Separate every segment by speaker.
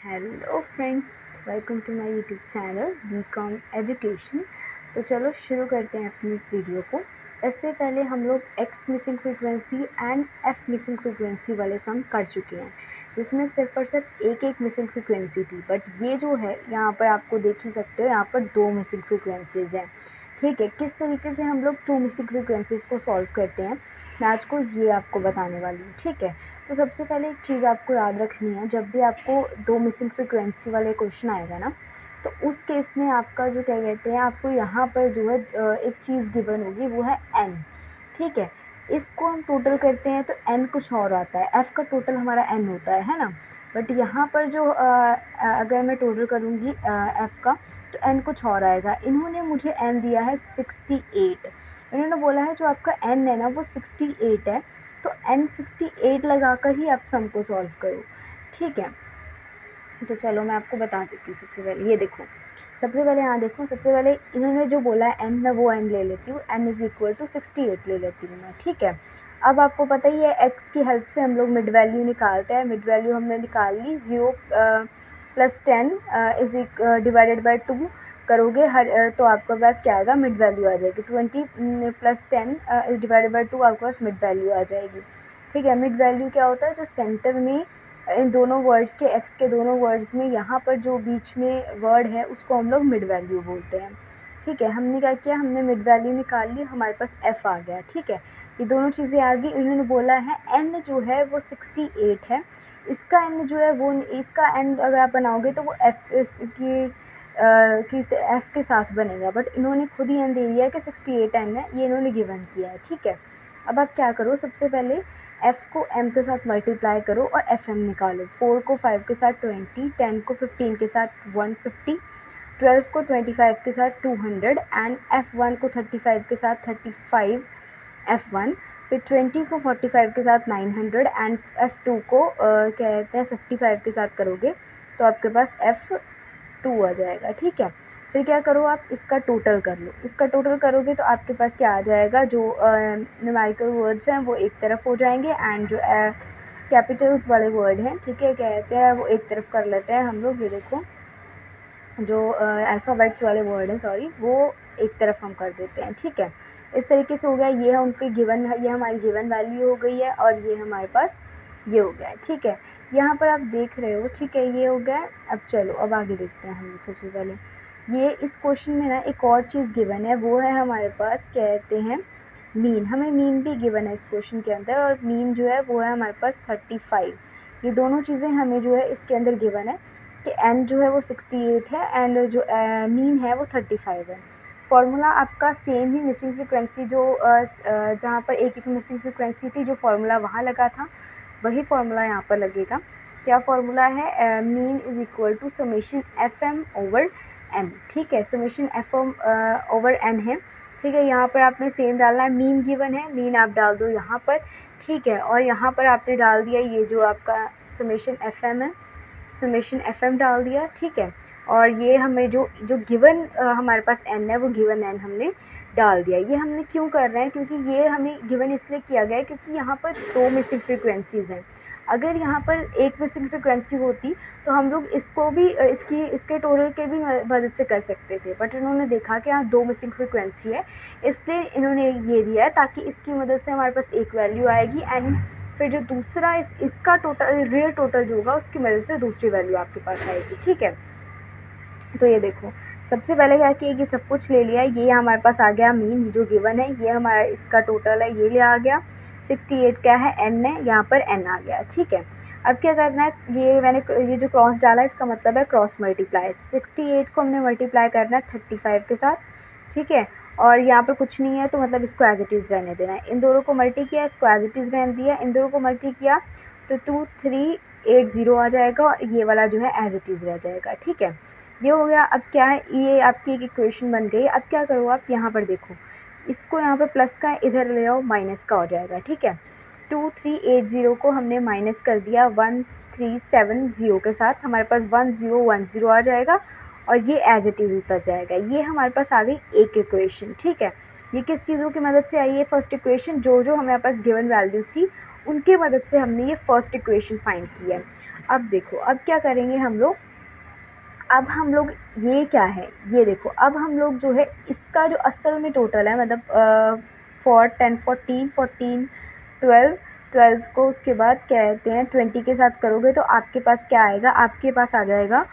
Speaker 1: Hello friends, welcome to my YouTube channel BCom education. तो चलो शुरू करते हैं अपनी इस वीडियो को। इससे पहले हम लोग x missing frequency and F missing frequency वाले सम कर चुके हैं, जिसमें सिर्फ और सिर्फ एक मिसिंग फ्रीक्वेंसी थी। बट ये जो है यहाँ पर आपको देख ही सकते हो, यहाँ पर दो मिसिंग फ्रीक्वेंसीज़ हैं। ठीक है, किस तरीके से हम लोग टू मिसिंग फ्रीक्वेंसीज़ को सॉल्व करते हैं मैं आज को ये आपको बताने वाली हूँ। ठीक है, तो सबसे पहले एक चीज़ आपको याद रखनी है, जब भी आपको दो मिसिंग फ्रीक्वेंसी वाले क्वेश्चन आएगा ना, तो उस केस में आपका जो क्या कहते हैं, आपको यहाँ पर जो है एक चीज़ गिवन होगी, वो है n। ठीक है, इसको हम टोटल करते हैं तो n कुछ और आता है, f का टोटल हमारा n होता है ना। बट यहाँ पर जो अगर मैं टोटल करूँगी f का, तो n कुछ और आएगा। इन्होंने मुझे n दिया है 68। इन्होंने बोला है जो आपका n है ना वो 68 है, तो n 68 लगाकर ही आप सम को सॉल्व करो। ठीक है, तो चलो मैं आपको बता देती हूँ। सबसे पहले ये देखो, सबसे पहले यहाँ देखो, सबसे पहले इन्होंने जो बोला है n, मैं वो n ले लेती हूँ, n इज़ इक्वल टू 68 ले लेती हूँ मैं। ठीक है, अब आपको पता ही है x की हेल्प से हम लोग मिड वैल्यू निकालते हैं। मिड वैल्यू हमने निकाल ली, 0 + 10 इज डिवाइडेड बाई 2 करोगे तो आपके पास क्या आएगा, मिड वैल्यू आ जाएगी। 20 + 10 इज डिवाइडेड बाई 2 आपके पास मिड वैल्यू आ जाएगी। ठीक है, मिड वैल्यू क्या होता है, जो सेंटर में इन दोनों वर्ड्स के, एक्स के दोनों वर्ड्स में यहाँ पर जो बीच में वर्ड है उसको हम लोग मिड वैल्यू बोलते हैं। ठीक है, हमने क्या किया, हमने मिड वैल्यू निकाल ली, हमारे पास एफ़ आ गया। ठीक है, ये दोनों चीज़ें आ गई। इन्होंने बोला है एन जो है वो 68 है, इसका एन जो है वो, इसका एन अगर आप बनाओगे तो वो एफ की एफ के साथ बनेगा। बट इन्होंने खुद ही एन दे दिया है कि 68 एन है, ये इन्होंने गिवन किया है। ठीक है, अब आप क्या करो, सबसे पहले f को m के साथ मल्टीप्लाई करो और एफ एम निकालो। 4 को 5 के साथ 20, 10 को 15 के साथ 150, 12 को 25 के साथ 200 एंड f1 को 35 के साथ 35 f1, फिर 20 को 45 के साथ 900 एंड f2 को क्या कहते हैं 55 के साथ करोगे तो आपके पास f2 आ जाएगा। ठीक है, फिर क्या करो, आप इसका टोटल कर लो। इसका टोटल करोगे तो आपके पास क्या आ जाएगा, जो न्यूमेरिकल वर्ड्स हैं वो एक तरफ हो जाएंगे एंड जो कैपिटल्स वाले वर्ड हैं, ठीक है, क्या कहते हैं, वो एक तरफ कर लेते हैं हम लोग। ये देखो, जो अल्फ़ाबेट्स वाले वर्ड हैं, सॉरी, वो एक तरफ हम कर देते हैं। ठीक है, इस तरीके से हो गया। ये उनकी गिवन, ये हमारी गिवन वैल्यू हो गई है और ये हमारे पास ये हो गया है। ठीक है, यहाँ पर आप देख रहे हो। ठीक है, ये हो गया। अब चलो, अब आगे देखते हैं हम। सबसे पहले ये इस क्वेश्चन में ना एक और चीज़ गिवन है, वो है हमारे पास कहते हैं मीन। हमें मीन भी गिवन है इस क्वेश्चन के अंदर, और मीन जो है वो है हमारे पास 35। ये दोनों चीज़ें हमें जो है इसके अंदर गिवन है कि n जो है वो 68 है एंड जो मीन है वो 35 है। फार्मूला आपका सेम ही, मिसिंग फ्रीक्वेंसी जो जहाँ पर एक मिसिंग फ्रीक्वेंसी थी, जो फार्मूला वहाँ लगा था वही फार्मूला यहाँ पर लगेगा। क्या फार्मूला है, mean is equal to summation f m over n. ठीक है, summation f m over n है। ठीक है, यहाँ पर आपने सेम डालना है, मीन गिवन है, मीन आप डाल दो यहाँ पर। ठीक है, और यहाँ पर आपने डाल दिया ये जो आपका समेशन एफ एम है, समेशन एफ एम डाल दिया। ठीक है, और ये हमें जो जो गिवन हमारे पास एन है वो गिवन एन हमने डाल दिया। ये हमने क्यों कर रहे हैं, क्योंकि ये हमें गिवन इसलिए किया गया है क्योंकि यहाँ पर दो मिसिंग फ्रीक्वेंसीज़ हैं। अगर यहाँ पर एक मिसिंग फ्रीक्वेंसी होती तो हम लोग इसको भी इसके टोटल के भी मदद से कर सकते थे, बट इन्होंने देखा कि यहाँ दो मिसिंग फ्रीक्वेंसी है, इसलिए इन्होंने ये दिया है ताकि इसकी मदद से हमारे पास एक वैल्यू आएगी एंड फिर जो दूसरा इसका टोटल, रियल टोटल जो होगा उसकी मदद से दूसरी वैल्यू आपके पास आएगी। ठीक है, तो ये देखो, सबसे पहले क्या किया, ये सब कुछ ले लिया, ये हमारे पास आ गया मीन जो गिवन है, ये हमारा इसका टोटल है, ये ले आ गया। 68 क्या है, n है, यहाँ पर n आ गया। ठीक है, अब क्या करना है, ये मैंने ये जो क्रॉस डाला है इसका मतलब है क्रॉस मल्टीप्लाई। 68 को हमने मल्टीप्लाई करना है 35 के साथ। ठीक है, और यहाँ पर कुछ नहीं है तो मतलब इसको एज इट इज़ रहने देना है। इन दोनों को मल्टी किया, इसको एज इट इज़ रहने दिया, इन दोनों को मल्टी किया तो 2380 आ जाएगा और ये वाला जो है एज इट इज़ रह जाएगा। ठीक है, ये हो गया। अब क्या है, ये आपकी एक इक्वेशन बन गई। अब क्या करो, आप यहाँ पर देखो, इसको यहाँ पर प्लस का इधर ले आओ, माइनस का हो जाएगा। ठीक है, 2380 को हमने माइनस कर दिया 1370 के साथ, हमारे पास 1010 आ जाएगा और ये एज इट इज़ उतर जाएगा। ये हमारे पास आ गई एक इक्वेशन। ठीक है, ये किस चीज़ों की मदद से आई है, फर्स्ट इक्वेशन, जो हमारे पास गिवन वैल्यूज़ थी उनके मदद से हमने ये फर्स्ट इक्वेशन फाइंड की है। अब देखो अब क्या करेंगे हम लोग, अब हम लोग ये क्या है ये देखो, अब हम लोग जो है इसका जो असल में टोटल है, मतलब 4 10 14 14 12 12 को उसके बाद कहते हैं 20 के साथ करोगे तो आपके पास क्या आएगा, आपके पास आ जाएगा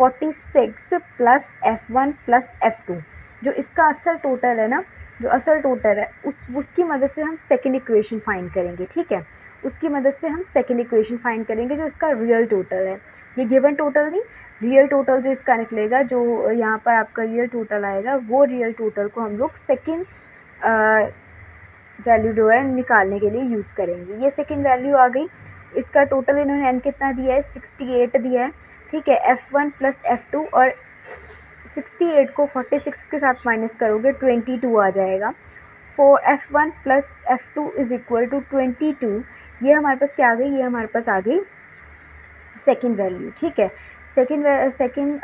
Speaker 1: 46 प्लस F1 प्लस F2। जो इसका असल टोटल है ना, जो असल टोटल है उसकी मदद से हम सेकेंड इक्वेशन फाइंड करेंगे। ठीक है, उसकी मदद से हम सेकेंड इक्वेशन फाइंड करेंगे जो इसका रियल टोटल है। ये गिवन टोटल नहीं, रियल टोटल जो इसका निकलेगा, जो यहाँ पर आपका रियल टोटल आएगा, वो रियल टोटल को हम लोग सेकेंड वैल्यू जो है निकालने के लिए यूज़ करेंगे। ये सेकेंड वैल्यू आ गई। इसका टोटल इन्होंने n कितना दिया है, 68 दिया है। ठीक है, F1 प्लस F2, और 68 को 46 के साथ माइनस करोगे 22 आ जाएगा। For F1 plus F2 is equal to 22। ये हमारे पास क्या आ गई, ये हमारे पास आ गई सेकेंड वैल्यू। ठीक है, सेकेंड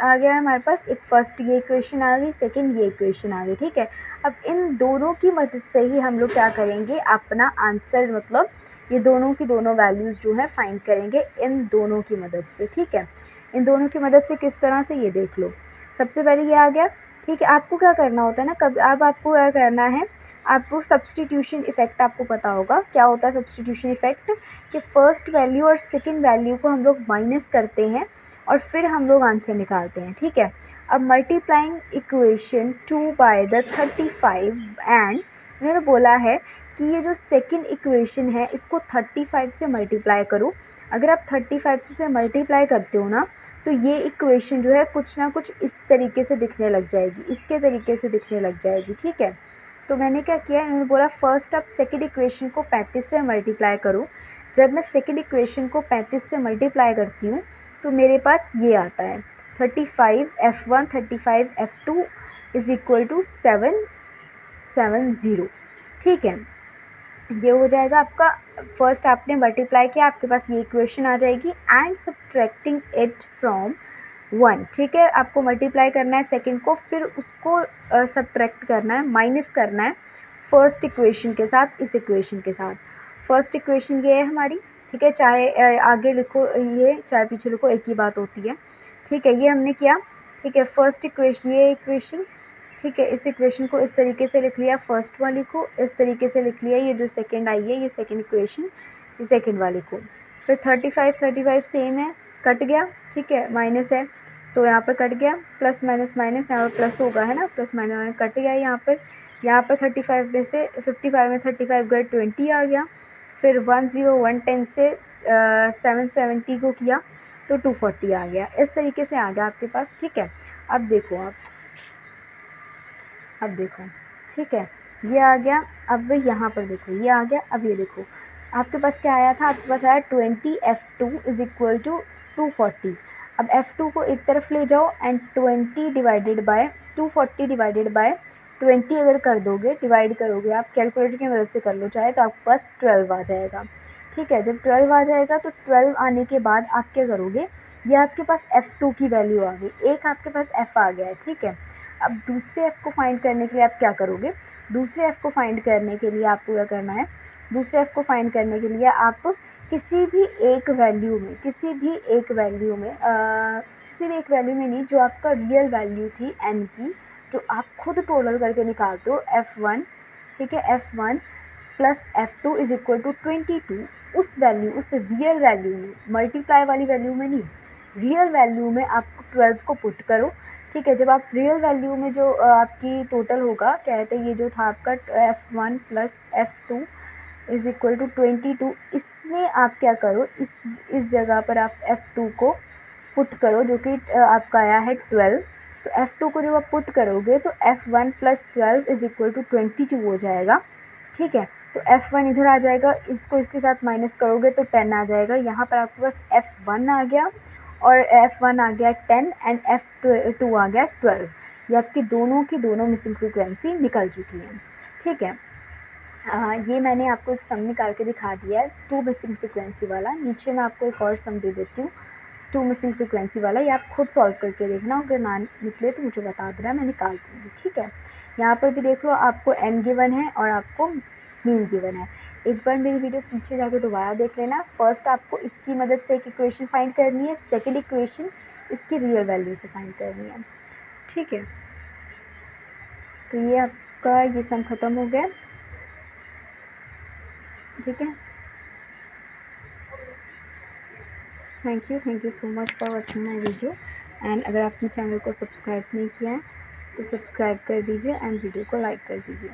Speaker 1: आ गया हमारे पास, एक फर्स्ट ये इक्वेशन आ गई, सेकेंड ये इक्वेशन आ गई। ठीक है, अब इन दोनों की मदद से ही हम लोग क्या करेंगे, अपना आंसर मतलब ये दोनों की दोनों वैल्यूज़ जो है फाइंड करेंगे इन दोनों की मदद से। ठीक है, इन दोनों की मदद से किस तरह से, ये देख लो। सबसे पहले ये आ गया। ठीक है, आपको क्या करना होता है ना, कब अब आपको क्या करना है, आपको सब्सटीट्यूशन इफेक्ट आपको पता होगा क्या होता है सब्सटीट्यूशन इफेक्ट, कि फर्स्ट वैल्यू और सेकंड वैल्यू को हम लोग माइनस करते हैं और फिर हम लोग आंसर निकालते हैं। ठीक है, अब multiplying equation 2 by the 35 and उन्होंने बोला है कि ये जो सेकंड इक्वेशन है इसको 35 से मल्टीप्लाई करो। अगर आप 35 से मल्टीप्लाई करते हो ना, तो ये इक्वेशन जो है कुछ ना कुछ इस तरीके से दिखने लग जाएगी, इसके तरीके से दिखने लग जाएगी। ठीक है, तो मैंने क्या किया, इन्होंने बोला फर्स्ट आप सेकंड इक्वेशन को 35 से मल्टीप्लाई करो। जब मैं सेकंड इक्वेशन को 35 से मल्टीप्लाई करती हूँ तो मेरे पास ये आता है 35 F1 35 F2 is equal to 770। ठीक है, ये हो जाएगा आपका, फर्स्ट आपने मल्टीप्लाई किया, आपके पास ये इक्वेशन आ जाएगी। And subtracting it from 1। ठीक है, आपको मल्टीप्लाई करना है सेकंड को, फिर उसको सब्ट्रैक्ट करना है, माइनस करना है फर्स्ट इक्वेशन के साथ, इस इक्वेशन के साथ। फर्स्ट इक्वेशन ये है हमारी। ठीक है, चाहे आगे लिखो ये, चाहे पीछे लिखो, एक ही बात होती है। ठीक है, ये हमने किया। ठीक है, फर्स्ट इक्वेशन, ये इक्वेशन। ठीक है, इस इक्वेशन को इस तरीके से लिख लिया, फर्स्ट वाली को इस तरीके से लिख लिया, ये जो सेकंड आई है ये सेकंड इक्वेशन, ये सेकंड वाली को। फिर 35 सेम है, कट गया। ठीक है, माइनस है तो यहाँ पर कट गया, प्लस माइनस माइनस, यहाँ पर प्लस होगा, है ना, प्लस माइनस कट गया। यहाँ पर 35 में से 55 में 35 गए, 20 आ गया। फिर 110 से 770 को किया तो 240 आ गया। इस तरीके से आ गया आपके पास। ठीक है, अब देखो अब देखो। ठीक है, ये आ गया। अब यहाँ पर देखो, ये आ गया। अब ये देखो आपके पास क्या आया था, आपके पास आया 20 F2 इज इक्वल टू 240। अब F2 को एक तरफ ले जाओ and 20 divided by 240 divided by 20 अगर कर दोगे, डिवाइड करोगे, आप कैलकुलेटर की मदद से कर लो चाहे, तो आपके पास 12 आ जाएगा। ठीक है, जब 12 आ जाएगा तो 12 आने के बाद आप क्या करोगे, ये आपके पास F2 की वैल्यू आ गई, एक आपके पास F आ गया है। ठीक है, अब दूसरे एफ़ को फाइंड करने के लिए आप क्या करोगे, दूसरे एफ़ को फाइंड करने के लिए आपको क्या करना है, दूसरे एफ़ को फाइंड करने के लिए आप किसी भी एक वैल्यू में नहीं, जो आपका रियल वैल्यू थी n की, जो आप खुद टोटल करके निकालते हो F1। ठीक है, F1 plus F2 is equal to 22, उस वैल्यू, उस रियल वैल्यू में, मल्टीप्लाई वाली वैल्यू में नहीं, रियल वैल्यू में आप 12 को पुट करो। ठीक है, जब आप रियल वैल्यू में जो आपकी टोटल होगा, कहते हैं ये जो था आपका F1 plus F2 is equal to 22, इसमें आप क्या करो, इस जगह पर आप F2 को पुट करो, जो कि आपका आया है 12। तो F2 को जब आप पुट करोगे तो F1 plus 12 is equal to 22 हो जाएगा। ठीक है, तो F1 इधर आ जाएगा, इसको इसके साथ माइनस करोगे तो 10 आ जाएगा। यहाँ पर आपके पास F1 आ गया और F1 आ गया 10 एंड F2 आ गया 12। ये आपकी दोनों की दोनों मिसिंग फ्रीक्वेंसी निकल चुकी है। ठीक है, ये मैंने आपको एक सम निकाल के दिखा दिया है 2 मिसिंग फ्रीक्वेंसी वाला। नीचे मैं आपको एक और सम दे देती हूँ 2 मिसिंग फ्रीक्वेंसी वाला, ये आप खुद सॉल्व करके देखना, अगर ना निकले तो मुझे बता देना, मैं निकाल दूँगी। ठीक है, यहाँ पर भी देख लो, आपको n गिवन है और आपको मीन गिवन है। एक बार मेरी वीडियो पीछे जाके दोबारा देख लेना। फर्स्ट आपको इसकी मदद से एक इक्वेशन फाइंड करनी है, सेकंड इक्वेशन इसकी रियल वैल्यू से फाइंड करनी है, ठीक है। तो ये आपका ये सम ख़त्म हो गया, ठीक है। Thank you so much for watching my video. And अगर आपने चैनल को सब्सक्राइब नहीं किया है तो सब्सक्राइब कर दीजिए एंड वीडियो को लाइक कर दीजिए।